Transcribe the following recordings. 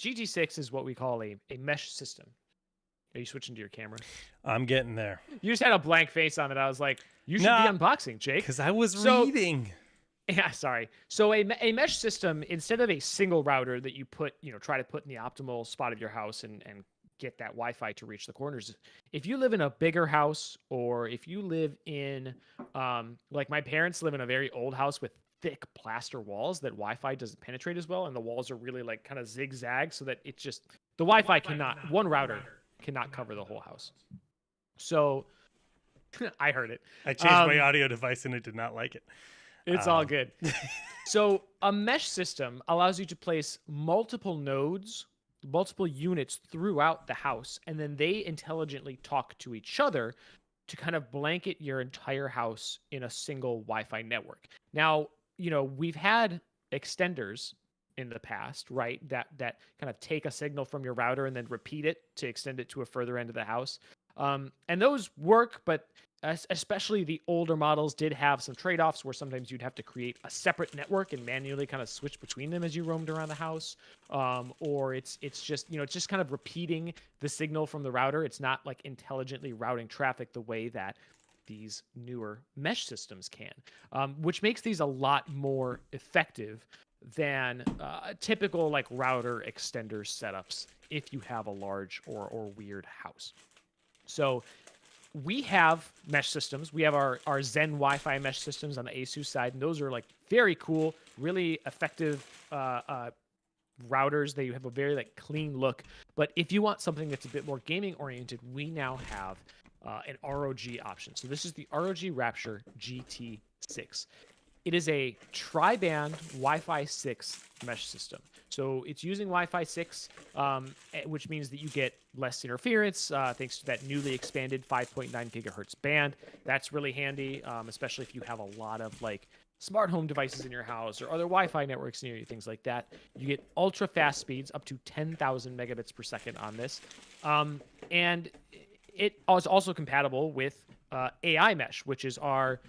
GT6 is what we call a mesh system. Are you switching to your camera? I'm getting there. You just had a blank face on it. I was like, you should be unboxing, Jake. Because I was reading. Yeah, sorry. So a mesh system, instead of a single router that you put, try to put in the optimal spot of your house and get that Wi-Fi to reach the corners. If you live in a bigger house, or if you live in, like my parents live in a very old house with thick plaster walls that Wi-Fi doesn't penetrate as well, and the walls are really like kind of zigzag, so that it's just the Wi-Fi cannot, one router cannot cover the whole house. So I heard it. I changed my audio device and it did not like it. It's all good. So a mesh system allows you to place multiple nodes, multiple units throughout the house, and then they intelligently talk to each other to kind of blanket your entire house in a single Wi-Fi network. Now, we've had extenders in the past, right? That kind of take a signal from your router and then repeat it to extend it to a further end of the house. And those work, but especially the older models did have some trade-offs where sometimes you'd have to create a separate network and manually kind of switch between them as you roamed around the house. Or it's just, it's just kind of repeating the signal from the router. It's not like intelligently routing traffic the way that these newer mesh systems can, which makes these a lot more effective than typical like router extender setups if you have a large or weird house. So we have mesh systems. We have our Zen Wi-Fi mesh systems on the ASUS side, and those are like very cool, really effective routers. They have a very like clean look. But if you want something that's a bit more gaming oriented, we now have an ROG option. So this is the ROG Rapture GT6. It is a tri-band Wi-Fi 6 mesh system. So it's using Wi-Fi 6, which means that you get less interference thanks to that newly expanded 5.9 gigahertz band. That's really handy, especially if you have a lot of like smart home devices in your house or other Wi-Fi networks near you, things like that. You get ultra fast speeds, up to 10,000 megabits per second on this. And it is also compatible with AI Mesh, which is our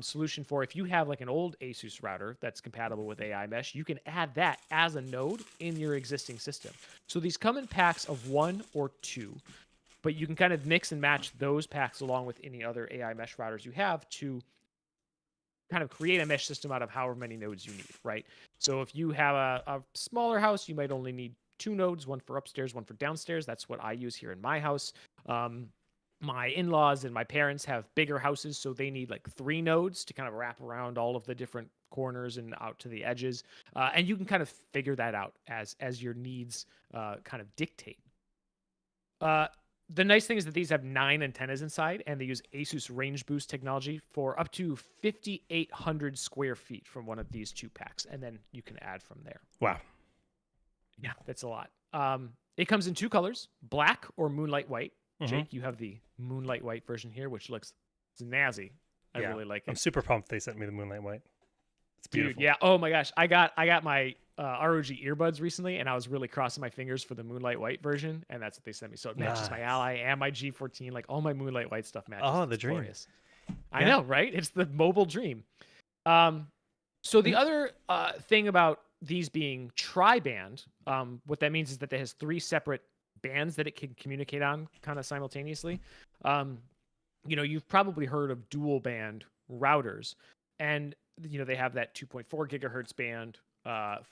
solution for if you have like an old ASUS router that's compatible with AI Mesh, you can add that as a node in your existing system. So these come in packs of 1 or 2, but you can kind of mix and match those packs along with any other AI Mesh routers you have to kind of create a mesh system out of however many nodes you need, right? So if you have a smaller house, you might only need 2 nodes, one for upstairs, one for downstairs. That's what I use here in my house. My in-laws and my parents have bigger houses, so they need like 3 nodes to kind of wrap around all of the different corners and out to the edges. And you can kind of figure that out as your needs kind of dictate. The nice thing is that these have 9 antennas inside, and they use ASUS Range Boost technology for up to 5,800 square feet from one of these 2 packs, and then you can add from there. Wow. Yeah, that's a lot. It comes in 2 colors, black or moonlight white. Jake, you have the moonlight white version here, which looks snazzy. I really like it. I'm super pumped they sent me the moonlight white. It's beautiful. Dude, yeah. Oh my gosh, I got my ROG earbuds recently, and I was really crossing my fingers for the moonlight white version, and that's what they sent me. So it matches my Ally and my G14. Like all my moonlight white stuff matches. Oh, the dream. Glorious. I know, right? It's the mobile dream. So the other thing about these being tri-band, what that means is that it has 3 separate bands that it can communicate on kind of simultaneously. You've probably heard of dual band routers, and they have that 2.4 gigahertz band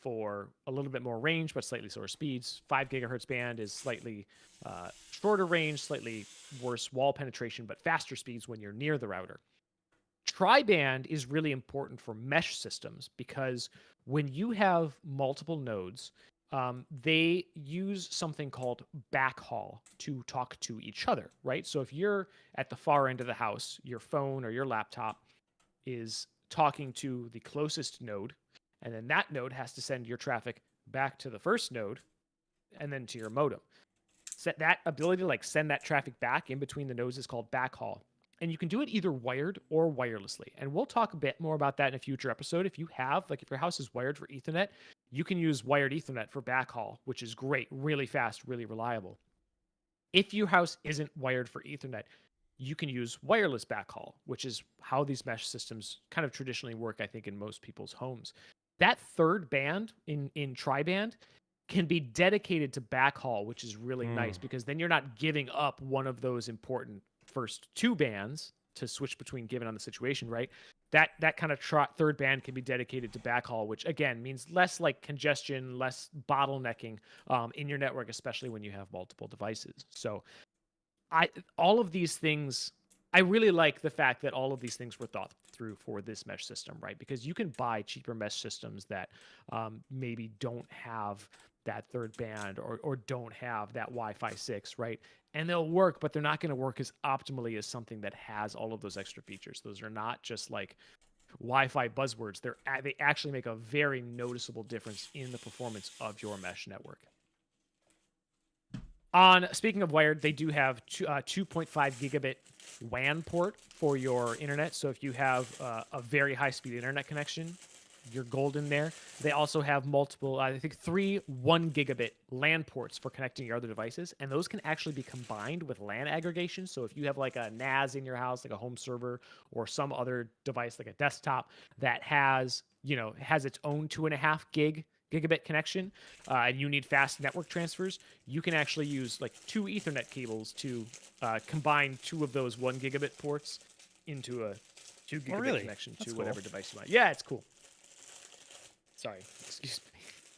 for a little bit more range but slightly slower speeds. 5 gigahertz band is slightly shorter range, slightly worse wall penetration, but faster speeds when you're near the router. Tri-band is really important for mesh systems because when you have multiple nodes, they use something called backhaul to talk to each other, right? So if you're at the far end of the house, your phone or your laptop is talking to the closest node, and then that node has to send your traffic back to the first node and then to your modem. Set that ability to like send that traffic back in between the nodes is called backhaul. And you can do it either wired or wirelessly. And we'll talk a bit more about that in a future episode. If you have, like if your house is wired for Ethernet, you can use wired Ethernet for backhaul, which is great, really fast, really reliable. If your house isn't wired for Ethernet, you can use wireless backhaul, which is how these mesh systems kind of traditionally work, I think, in most people's homes. That third band in tri-band can be dedicated to backhaul, which is really nice because then you're not giving up one of those important first two bands to switch between given on the situation, right? That kind of third band can be dedicated to backhaul, which again means less like congestion, less bottlenecking in your network, especially when you have multiple devices. So all of these things, I really like the fact that all of these things were thought through for this mesh system, right? Because you can buy cheaper mesh systems that maybe don't have that third band or don't have that Wi-Fi 6, right? And they'll work, but they're not going to work as optimally as something that has all of those extra features. Those are not just like Wi-Fi buzzwords. They actually make a very noticeable difference in the performance of your mesh network. Speaking of wired, they do have 2.5 gigabit WAN port for your internet. So if you have a very high-speed internet connection, you're golden there. They also have multiple, I think 3 1 gigabit LAN ports for connecting your other devices, and those can actually be combined with LAN aggregation. So if you have like a NAS in your house, like a home server, or some other device like a desktop that has its own 2.5 gigabit connection, and you need fast network transfers, you can actually use like 2 Ethernet cables to combine 2 of those 1 gigabit ports into a 2 gigabit connection to whatever device you want. Yeah, it's cool. Sorry, excuse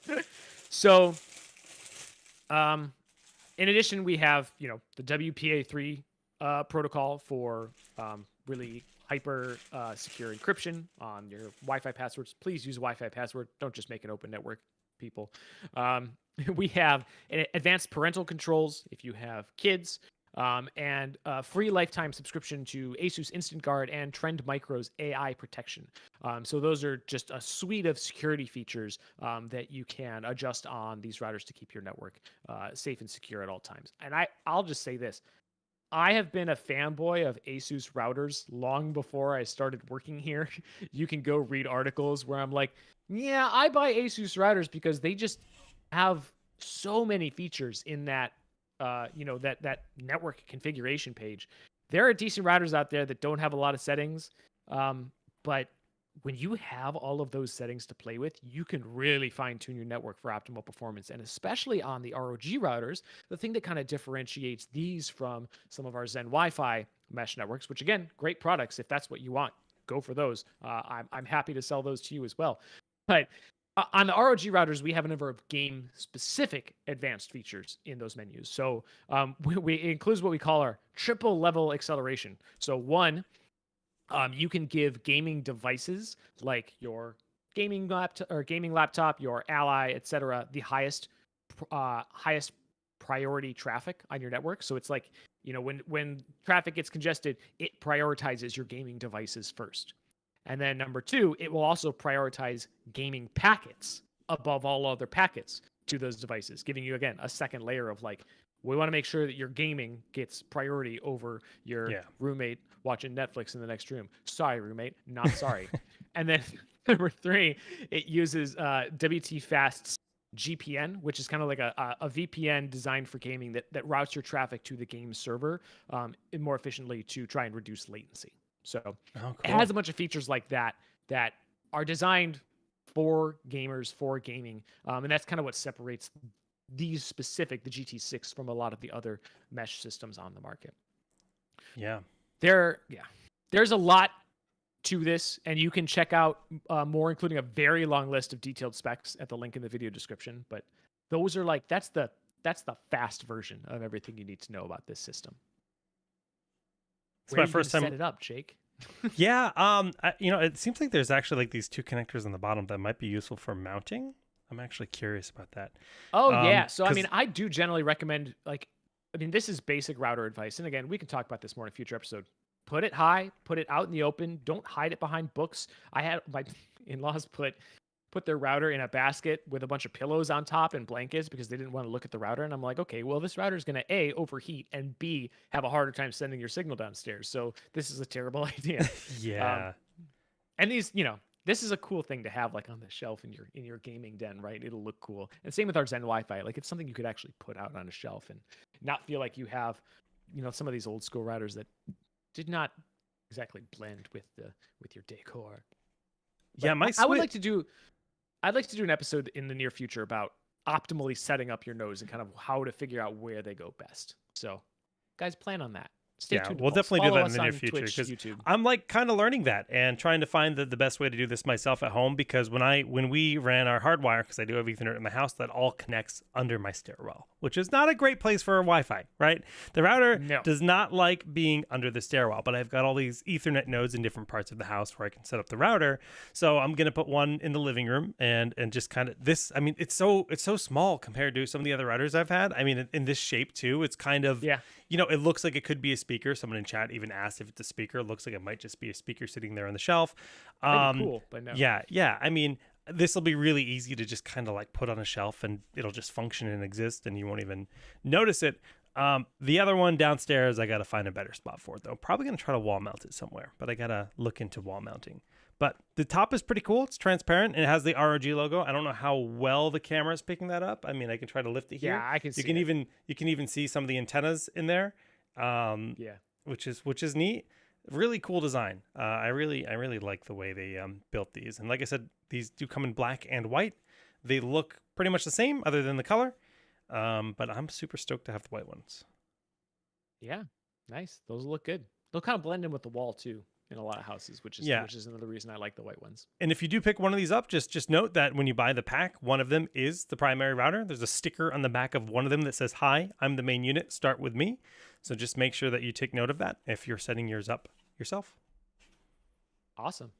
me. So, in addition, we have the WPA3 protocol for really hyper secure encryption on your Wi-Fi passwords. Please use a Wi-Fi password. Don't just make an open network, people. We have advanced parental controls if you have kids, and free lifetime subscription to Asus Instant Guard and Trend Micro's AI protection. So those are just a suite of security features that you can adjust on these routers to keep your network safe and secure at all times. And I'll just say this. I have been a fanboy of Asus routers long before I started working here. You can go read articles where I'm like, yeah, I buy Asus routers because they just have so many features in that, that network configuration page. There are decent routers out there that don't have a lot of settings, but when you have all of those settings to play with, you can really fine-tune your network for optimal performance. And especially on the ROG routers, the thing that kind of differentiates these from some of our Zen Wi-Fi mesh networks, which again, great products. If that's what you want, go for those. I'm happy to sell those to you as well. But on the ROG routers, we have a number of game-specific advanced features in those menus. So it includes what we call our triple-level acceleration. So one, you can give gaming devices like your gaming laptop, your Ally, etc., the highest priority traffic on your network. So it's like, when traffic gets congested, it prioritizes your gaming devices first. And then number 2, it will also prioritize gaming packets above all other packets to those devices, giving you, again, a second layer of like, we want to make sure that your gaming gets priority over your roommate watching Netflix in the next room. Sorry, roommate, not sorry. And then number 3, it uses WT Fast's GPN, which is kind of like a VPN designed for gaming that routes your traffic to the game server more efficiently to try and reduce latency. So it has a bunch of features like that are designed for gamers, for gaming. And that's kind of what separates the GT6 from a lot of the other mesh systems on the market. Yeah. There's a lot to this, and you can check out more, including a very long list of detailed specs at the link in the video description. But those are like, that's the fast version of everything you need to know about this system. It's my first time. Set it up, Jake. Yeah. It seems like there's actually like these 2 connectors on the bottom that might be useful for mounting. I'm actually curious about that. Oh, yeah. So, I mean, I do generally recommend, this is basic router advice. And again, we can talk about this more in a future episode. Put it high, put it out in the open. Don't hide it behind books. I had my in-laws put their router in a basket with a bunch of pillows on top and blankets because they didn't want to look at the router. And I'm like, okay, well, this router is going to A, overheat, and B, have a harder time sending your signal downstairs. So this is a terrible idea. Yeah. And these, this is a cool thing to have like on the shelf in your gaming den, right? It'll look cool. And same with our Zen Wi-Fi. Like, it's something you could actually put out on a shelf and not feel like you have, some of these old school routers that did not exactly blend with your decor. But yeah, I'd like to do an episode in the near future about optimally setting up your nodes and kind of how to figure out where they go best. So, guys, plan on that. Stay Yeah, tuned. we'll definitely do Follow that in us the near on future Twitch, because YouTube. I'm like kind of learning that and trying to find the best way to do this myself at home. Because when we ran our hardwire, because I do have Ethernet in the house, that all connects under my stairwell, which is not a great place for Wi-Fi, right? The router No. does not like being under the stairwell, but I've got all these Ethernet nodes in different parts of the house where I can set up the router. So I'm gonna put one in the living room and just kind of this. I mean, it's so small compared to some of the other routers I've had. I mean, in this shape too, it's kind of Yeah. you know, it looks like it could be a speaker. Someone in chat even asked if it's a speaker. It looks like it might just be a speaker sitting there on the shelf. That'd be cool, but no. Yeah. I mean, this will be really easy to just kind of like put on a shelf and it'll just function and exist and you won't even notice it. The other one downstairs, I got to find a better spot for it though. Probably going to try to wall mount it somewhere, but I got to look into wall mounting. But the top is pretty cool. It's transparent and it has the ROG logo. I don't know how well the camera is picking that up. I mean, I can try to lift it here. Yeah, I can see. You can even see some of the antennas in there. Yeah, which is neat. Really cool design. I really like the way they built these. And like I said, these do come in black and white. They look pretty much the same, other than the color. But I'm super stoked to have the white ones. Yeah, nice. Those look good. They'll kind of blend in with the wall too in a lot of houses, which is another reason I like the white ones. And if you do pick one of these up, just note that when you buy the pack, one of them is the primary router. There's a sticker on the back of one of them that says, "Hi, I'm the main unit. Start with me." So just make sure that you take note of that if you're setting yours up yourself. Awesome.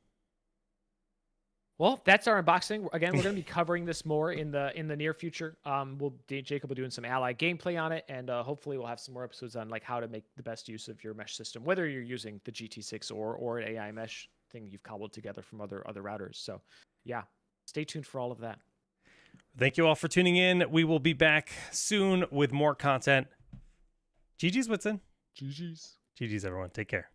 Well, that's our unboxing. Again, we're going to be covering this more in the near future. Jacob will be doing some Ally gameplay on it, and hopefully we'll have some more episodes on like how to make the best use of your mesh system, whether you're using the GT6 or an AI mesh thing you've cobbled together from other routers. So, yeah, stay tuned for all of that. Thank you all for tuning in. We will be back soon with more content. GG's, Whitson. GG's. GG's, everyone. Take care.